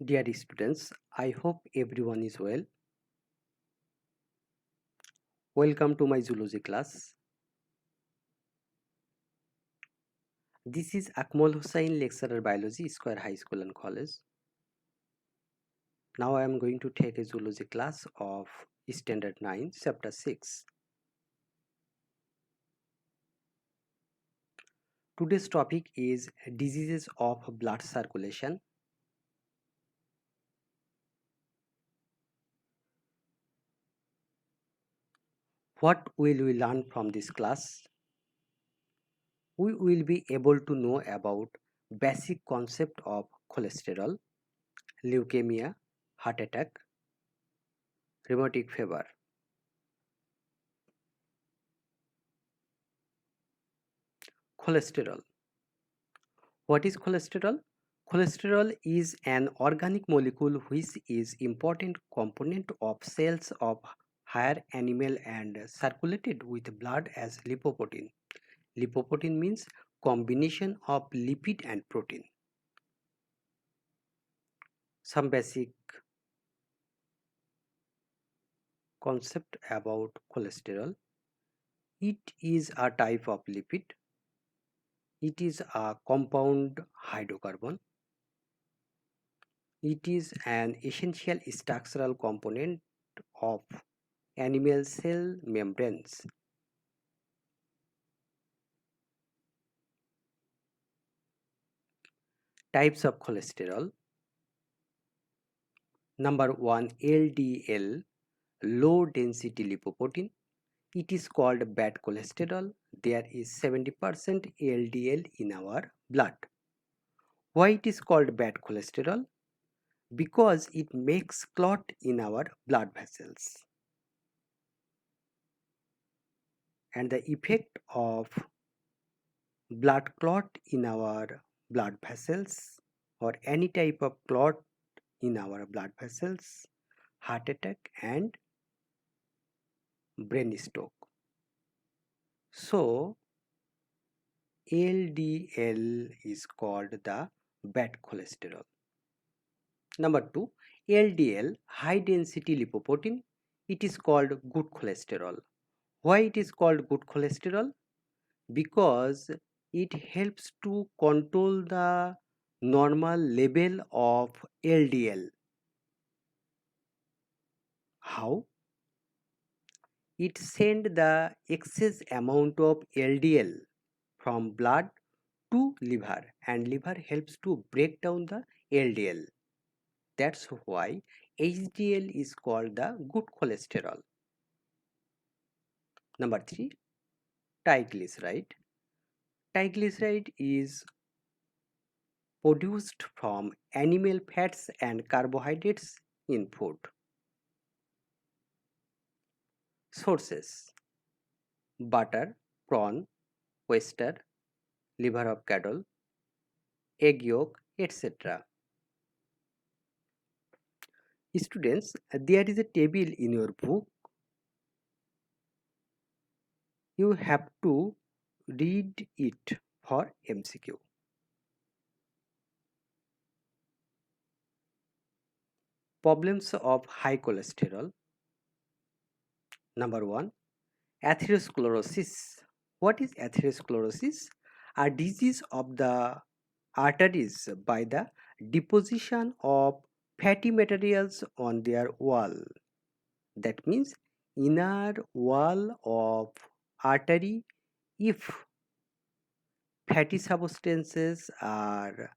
Dear students, I hope everyone is well. Welcome to my zoology class. This is Akmal Hussain, lecturer biology, Square High School and College. Now I am going to take a zoology class of Standard 9, Chapter 6. Today's topic is diseases of blood circulation. What will we learn from this class? We will be able to know about basic concept of cholesterol, leukemia, heart attack, rheumatic fever. Cholesterol. What is cholesterol? Cholesterol is an organic molecule which is important component of cells of higher animal and circulated with blood as lipoprotein. Lipoprotein means combination of lipid and protein. Some basic concept about cholesterol. It is a type of lipid. It is a compound hydrocarbon. It is an essential structural component of animal cell membranes. Types of cholesterol. Number 1, LDL, low density lipoprotein. It is called bad cholesterol. There is 70% LDL in our blood. Why it is called bad cholesterol? Because it makes clot in our blood vessels. And the effect of blood clot in our blood vessels or any type of clot in our blood vessels, heart attack and brain stroke. So LDL is called the bad cholesterol. Number 2, LDL, high density lipoprotein. It is called good cholesterol. Why it is called good cholesterol? Because it helps to control the normal level of LDL. How? It sends the excess amount of LDL from blood to liver, and liver helps to break down the LDL. That's why HDL is called the good cholesterol. Number 3, triglyceride. Triglyceride is produced from animal fats and carbohydrates in food. Sources: butter, prawn, oyster, liver of cattle, egg yolk, etc. Students, there is a table in your book. You have to read it for MCQ. Problems of high cholesterol. Number 1, atherosclerosis. What is atherosclerosis? A disease of the arteries by the deposition of fatty materials on their wall. That means inner wall of artery, if fatty substances are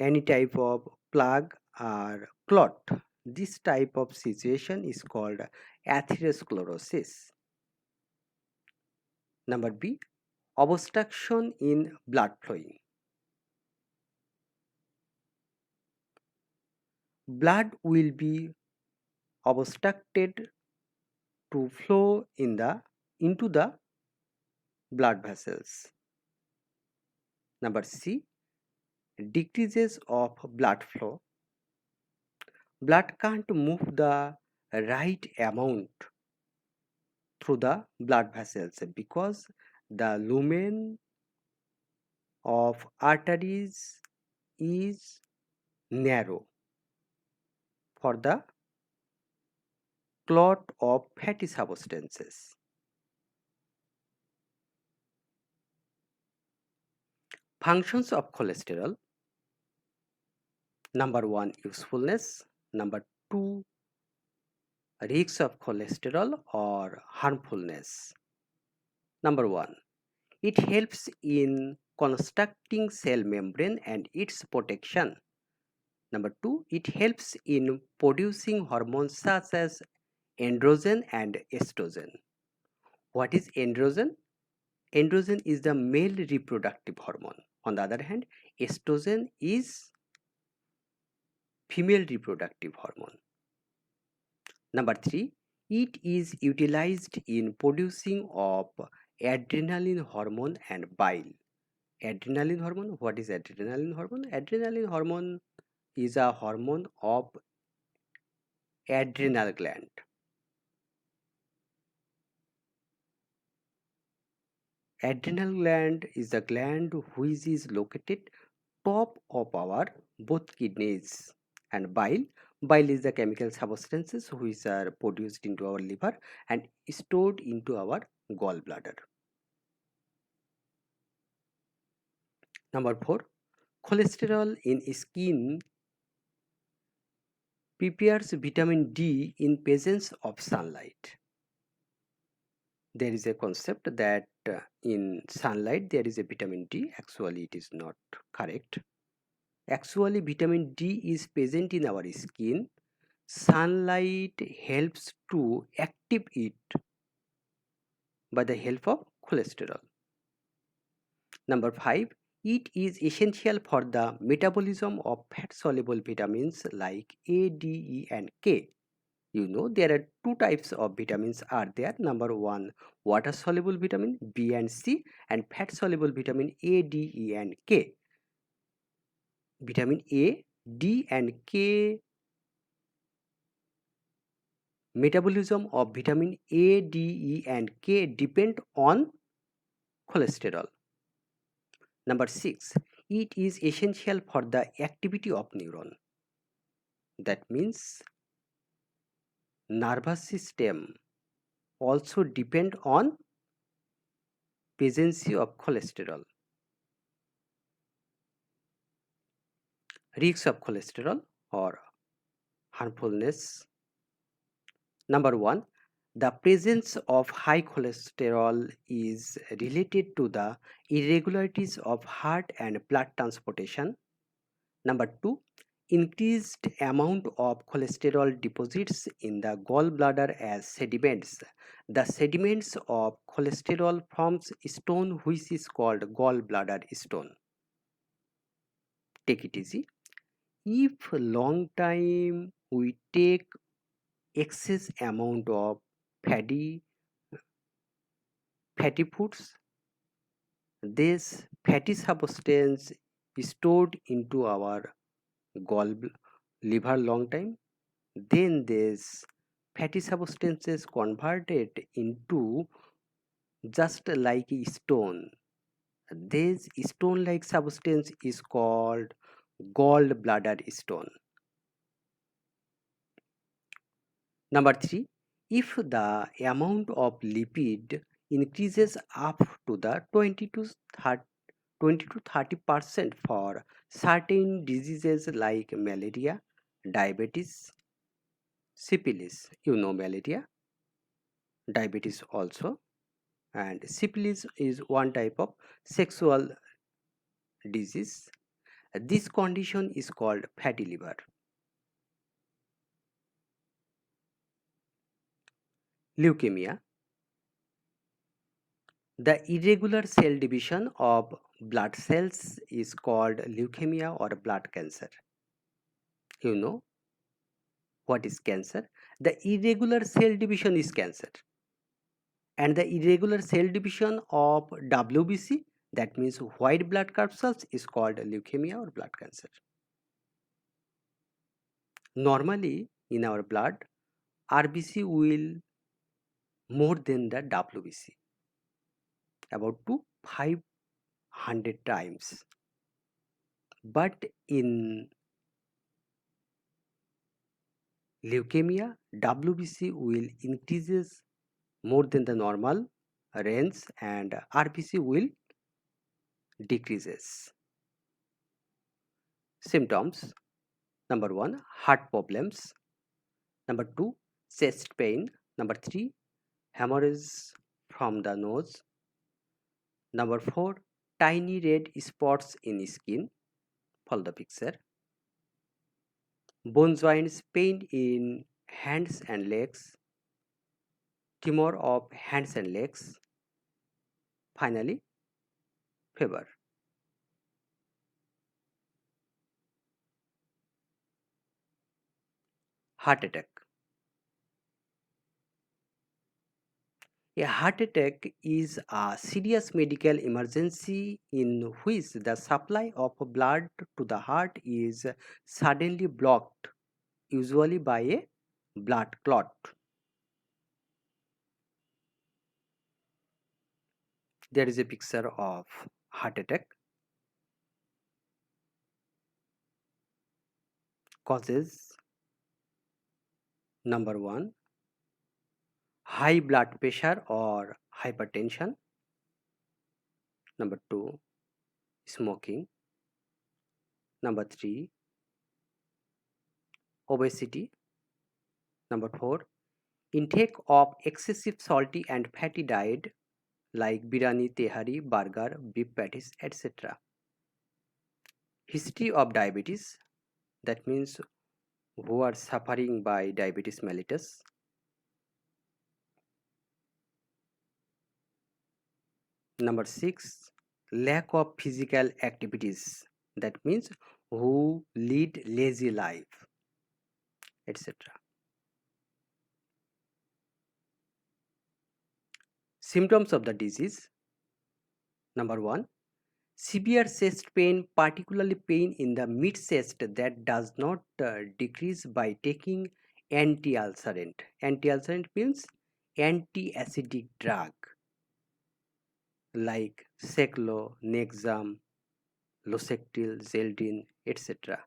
any type of plug or clot, this type of situation is called atherosclerosis. Number B, obstruction in blood flowing. Blood will be obstructed to flow into the blood vessels. Number C, decreases of blood flow. Blood can't move the right amount through the blood vessels because the lumen of arteries is narrow for the clot of fatty substances. Functions of cholesterol: number 1, usefulness; number 2, risks of cholesterol or harmfulness. Number 1, it helps in constructing cell membrane and its protection. Number 2, it helps in producing hormones such as androgen and estrogen. What is androgen? Androgen is the male reproductive hormone. On the other hand, estrogen is female reproductive hormone. Number 3, it is utilized in producing of adrenaline hormone and bile. Adrenaline hormone, what is adrenaline hormone? Adrenaline hormone is a hormone of adrenal gland. Adrenal gland is the gland which is located top of our both kidneys. And bile is the chemical substances which are produced into our liver and stored into our gallbladder. Number 4, cholesterol in skin prepares vitamin D in presence of sunlight. There is a concept that in sunlight there is a vitamin D. Actually, it is not correct. Actually, vitamin D is present in our skin. Sunlight helps to active it by the help of cholesterol. Number 5, it is essential for the metabolism of fat-soluble vitamins like A, D, E, and K. You know there are two types of vitamins are there. Number 1, water soluble vitamin B and C, and fat soluble vitamin A, D, E, and K. Vitamin A, D, and K, metabolism of vitamin A, D, E, and K depend on cholesterol. Number 6, it is essential for the activity of neuron. That means nervous system also depend on presence of cholesterol. Risks of cholesterol or harmfulness. Number 1, the presence of high cholesterol is related to the irregularities of heart and blood transportation. Number 2, increased amount of cholesterol deposits in the gallbladder as sediments. The sediments of cholesterol forms stone which is called gallbladder stone. Take it easy. If long time we take excess amount of fatty foods, this fatty substance is stored into our gall liver long time, then this fatty substances converted into just like a stone. This stone like substance is called gallbladder stone. Number 3, if the amount of lipid increases up to the 20 to 30% for certain diseases like malaria, diabetes, syphilis. You know malaria, diabetes also, and syphilis is one type of sexual disease. This condition is called fatty liver. Leukemia. The irregular cell division of blood cells is called leukemia or blood cancer. You know what is cancer? The irregular cell division is cancer. And the irregular cell division of WBC, that means white blood corpuscles, is called leukemia or blood cancer. Normally, in our blood, RBC will more than the WBC, about 500 times. But in leukemia, WBC will increases more than the normal range and RBC will decreases. Symptoms: number 1, heart problems; number 2, chest pain; number 3, hemorrhage from the nose; number 4, tiny red spots in skin. Follow the picture. Bone joints pain in hands and legs, tremor of hands and legs, finally fever. Heart attack. A heart attack is a serious medical emergency in which the supply of blood to the heart is suddenly blocked, usually by a blood clot. There is a picture of heart attack. Causes: number 1, high blood pressure or hypertension; number 2, smoking; number 3, obesity; number 4, intake of excessive salty and fatty diet like biryani, tehari, burger, beef patties, etc. History of diabetes, that means who are suffering by diabetes mellitus. Number 6, lack of physical activities, that means who lead lazy life, etc. Symptoms of the disease: number 1, severe chest pain, particularly pain in the mid chest that does not decrease by taking anti-ulcerant. Anti-ulcerant means anti-acidic drug like Seclo, Nexam, Losectil, Zeldin, etc.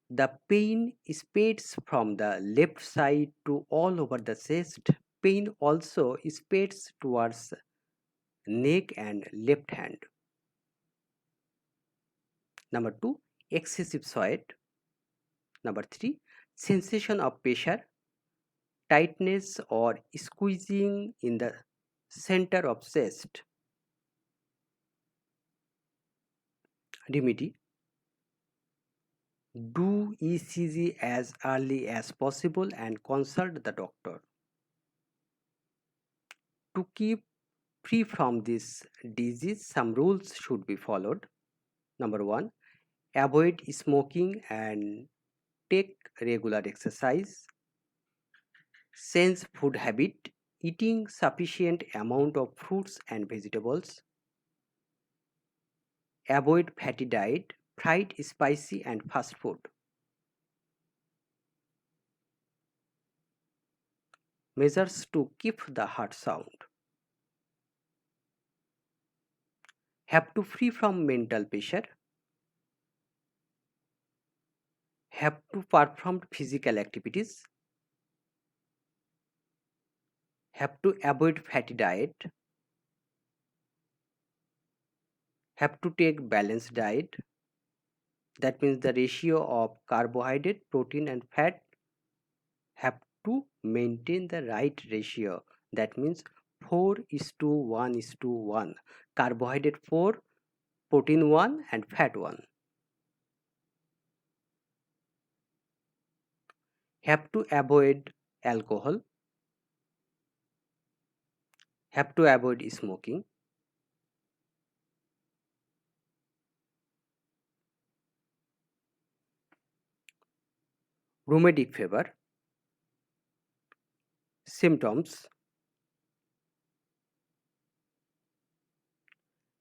The pain spreads from the left side to all over the chest. Pain also spreads towards neck and left hand. Number 2, excessive sweat. Number 3, sensation of pressure, tightness or squeezing in the center of chest. Remedy: do ECG as early as possible and consult the doctor. To keep free from this disease, some rules should be followed. Number 1, avoid smoking and take regular exercise. Change food habit, eating sufficient amount of fruits and vegetables. Avoid fatty diet, fried, spicy and fast food. Measures to keep the heart sound. Have to free from mental pressure. Have to perform physical activities. Have to avoid fatty diet. Have to take balanced diet. That means the ratio of carbohydrate, protein and fat have to maintain the right ratio. That means 4 is to 1 is to 1. Carbohydrate 4, protein 1 and fat 1. Have to avoid alcohol. Have to avoid smoking. Rheumatic fever. Symptoms: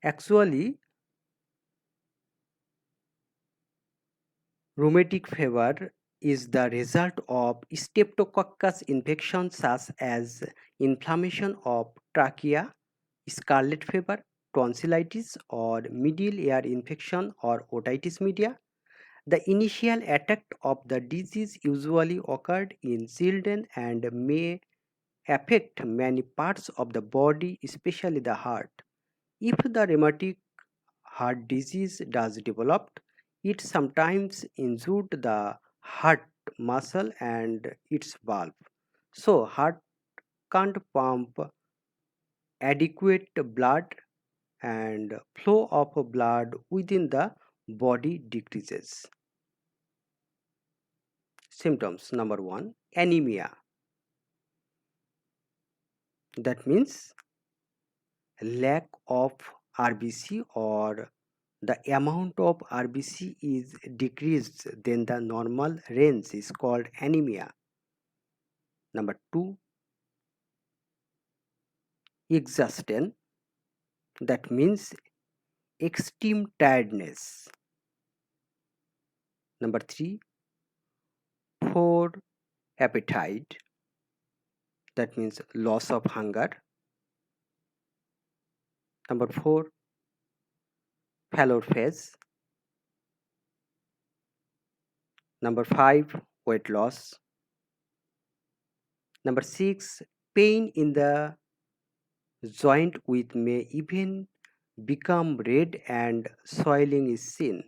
actually, rheumatic fever is the result of streptococcus infection such as inflammation of trachea, scarlet fever, tonsillitis or middle ear infection or otitis media. The initial attack of the disease usually occurred in children and may affect many parts of the body, especially the heart. If the rheumatic heart disease does develop, it sometimes injured the heart muscle and its valve. So heart can't pump adequate blood and flow of blood within the body decreases. Symptoms number 1, anemia. That means lack of RBC, or the amount of RBC is decreased than the normal range is called anemia. Number 2, exhaustion. That means extreme tiredness. Number 3, poor appetite. That means loss of hunger. Number 4, pallor face. Number 5, weight loss. Number 6, pain in the joint with may even become red and swelling is seen.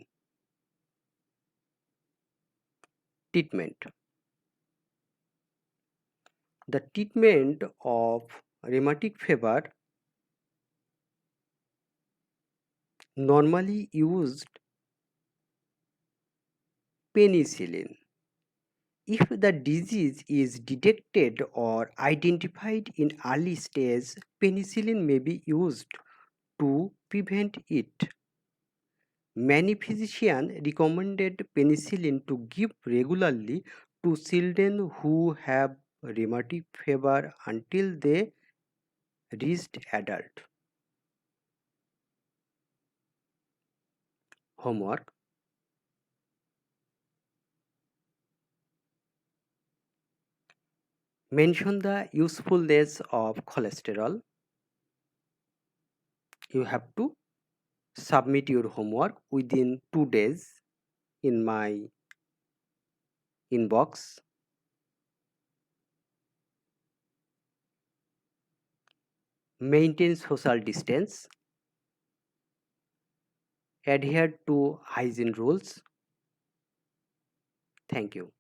Treatment. The treatment of rheumatic fever normally used penicillin. If the disease is detected or identified in early stage, penicillin may be used to prevent it. Many physicians recommended penicillin to give regularly to children who have rheumatic fever until they reached adult. Homework. Mention the usefulness of cholesterol. You have to submit your homework within 2 days in my inbox. Maintain social distance. Adhere to hygiene rules. Thank you.